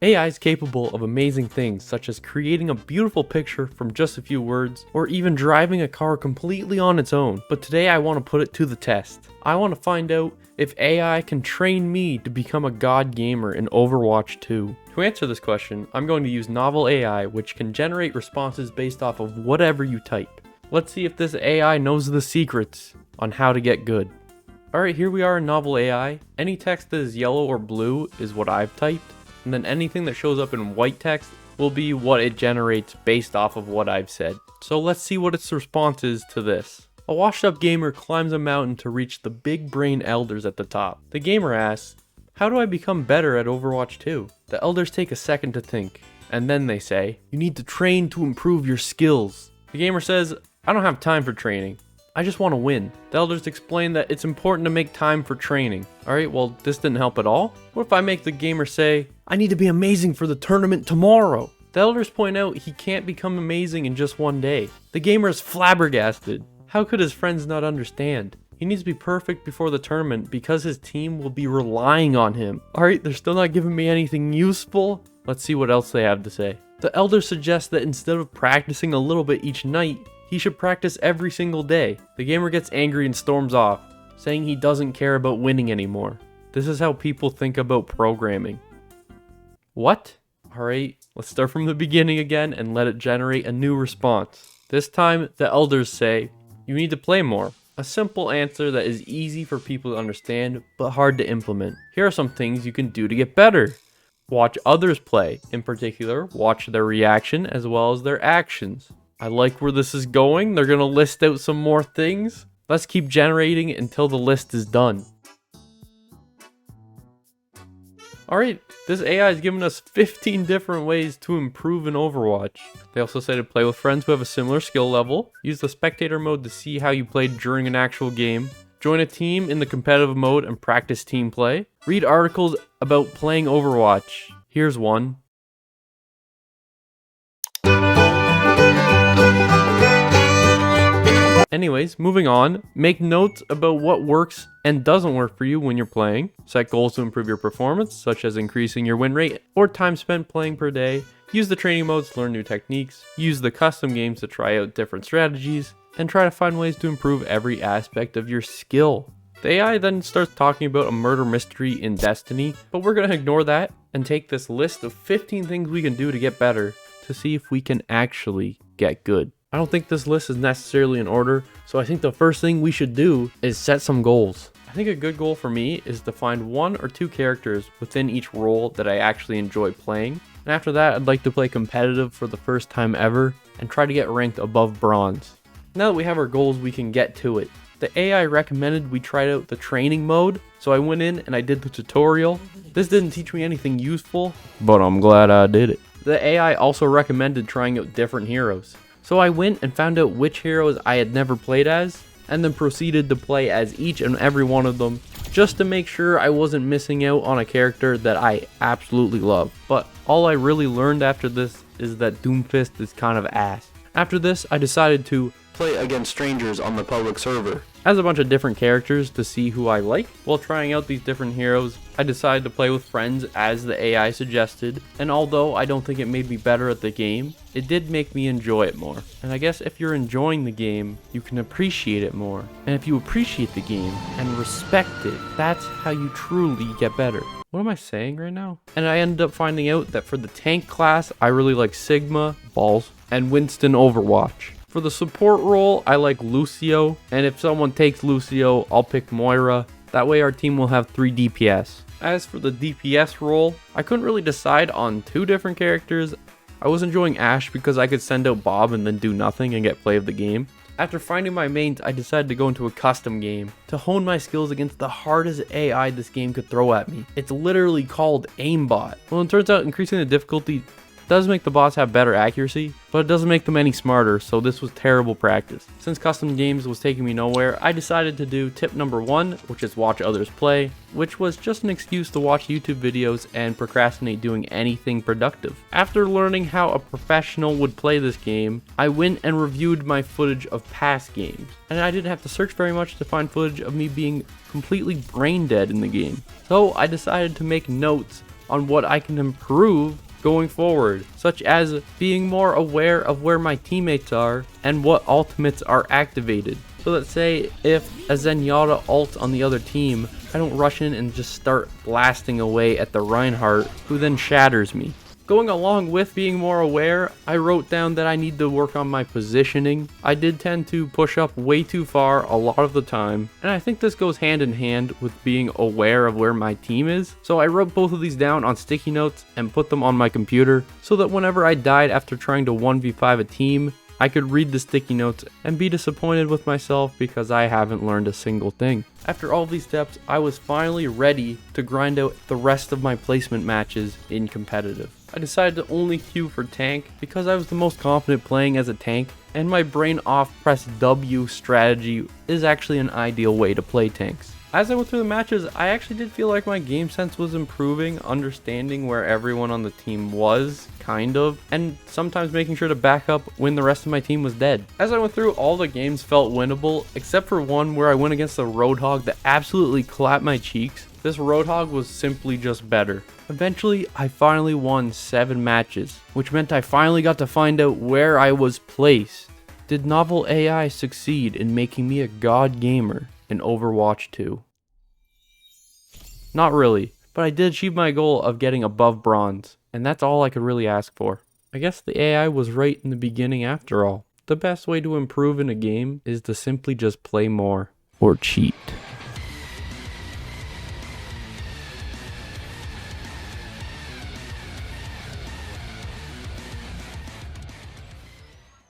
AI is capable of amazing things such as creating a beautiful picture from just a few words, or even driving a car completely on its own. But today I want to put it to the test. I want to find out if AI can train me to become a god gamer in Overwatch 2. To answer this question, I'm going to use Novel AI, which can generate responses based off of whatever you type. Let's see if this AI knows the secrets on how to get good. Alright, here we are in Novel AI. Any text that is yellow or blue is what I've typed, and then anything that shows up in white text will be what it generates based off of what I've said. So let's see what its response is to this. A washed up gamer climbs a mountain to reach the big brain elders at the top. The gamer asks, "How do I become better at Overwatch 2? The elders take a second to think, and then they say, "You need to train to improve your skills." The gamer says, "I don't have time for training. I just want to win." The elders explain that it's important to make time for training. Alright, well, this didn't help at all. What if I make the gamer say, "I need to be amazing for the tournament tomorrow"? The elders point out he can't become amazing in just one day. The gamer is flabbergasted. How could his friends not understand? He needs to be perfect before the tournament because his team will be relying on him. Alright, they're still not giving me anything useful. Let's see what else they have to say. The elders suggest that instead of practicing a little bit each night, he should practice every single day. The gamer gets angry and storms off, saying he doesn't care about winning anymore. This is how people think about programming. What? Alright, let's start from the beginning again and let it generate a new response. This time, the elders say, "You need to play more." A simple answer that is easy for people to understand, but hard to implement. Here are some things you can do to get better. Watch others play. In particular, watch their reaction as well as their actions. I like where this is going. They're gonna list out some more things. Let's keep generating until the list is done. Alright, this AI has given us 15 different ways to improve in Overwatch. They also say to play with friends who have a similar skill level, use the spectator mode to see how you played during an actual game, join a team in the competitive mode and practice team play, read articles about playing Overwatch. Here's one. Anyways, moving on, make notes about what works and doesn't work for you when you're playing. Set goals to improve your performance, such as increasing your win rate or time spent playing per day. Use the training modes to learn new techniques. Use the custom games to try out different strategies. And try to find ways to improve every aspect of your skill. The AI then starts talking about a murder mystery in Destiny, but we're going to ignore that and take this list of 15 things we can do to get better to see if we can actually get good. I don't think this list is necessarily in order, so I think the first thing we should do is set some goals. I think a good goal for me is to find 1 or 2 characters within each role that I actually enjoy playing. And after that, I'd like to play competitive for the first time ever and try to get ranked above bronze. Now that we have our goals, we can get to it. The AI recommended we tried out the training mode, so I went in and I did the tutorial. This didn't teach me anything useful, but I'm glad I did it. The AI also recommended trying out different heroes. So I went and found out which heroes I had never played as, and then proceeded to play as each and every one of them, just to make sure I wasn't missing out on a character that I absolutely love. But all I really learned after this is that Doomfist is kind of ass. After this, I decided to play against strangers on the public server as a bunch of different characters to see who I like. While trying out these different heroes, I decided to play with friends as the AI suggested, and although I don't think it made me better at the game, it did make me enjoy it more. And I guess if you're enjoying the game, you can appreciate it more. And if you appreciate the game and respect it, that's how you truly get better. What am I saying right now? And I ended up finding out that for the tank class, I really like Sigma, balls, and Winston Overwatch. For the support role, I like Lucio, and if someone takes Lucio, I'll pick Moira. That way our team will have 3 DPS. As for the DPS role, I couldn't really decide on 2 different characters. I was enjoying Ashe because I could send out Bob and then do nothing and get play of the game. After finding my mains, I decided to go into a custom game to hone my skills against the hardest AI this game could throw at me. It's literally called Aimbot. Well, it turns out increasing the difficulty does make the bots have better accuracy, but it doesn't make them any smarter, so this was terrible practice. Since custom games was taking me nowhere, I decided to do tip number 1, which is watch others play, which was just an excuse to watch YouTube videos and procrastinate doing anything productive. After learning how a professional would play this game, I went and reviewed my footage of past games, and I didn't have to search very much to find footage of me being completely brain dead in the game. So I decided to make notes on what I can improve going forward, such as being more aware of where my teammates are and what ultimates are activated. So let's say if a Zenyatta ult on the other team, I don't rush in and just start blasting away at the Reinhardt, who then shatters me. Going along with being more aware, I wrote down that I need to work on my positioning. I did tend to push up way too far a lot of the time, and I think this goes hand in hand with being aware of where my team is. So I wrote both of these down on sticky notes and put them on my computer so that whenever I died after trying to 1v5 a team, I could read the sticky notes and be disappointed with myself because I haven't learned a single thing. After all these steps, I was finally ready to grind out the rest of my placement matches in competitive. I decided to only queue for tank because I was the most confident playing as a tank, and my brain off press W strategy is actually an ideal way to play tanks. As I went through the matches, I actually did feel like my game sense was improving, understanding where everyone on the team was, kind of, and sometimes making sure to back up when the rest of my team was dead. As I went through, all the games felt winnable, except for one where I went against a Roadhog that absolutely clapped my cheeks. This Roadhog was simply just better. Eventually, I finally won 7 matches, which meant I finally got to find out where I was placed. Did novel AI succeed in making me a god gamer in Overwatch 2? Not really, but I did achieve my goal of getting above bronze, and that's all I could really ask for. I guess the AI was right in the beginning after all. The best way to improve in a game is to simply just play more, or cheat.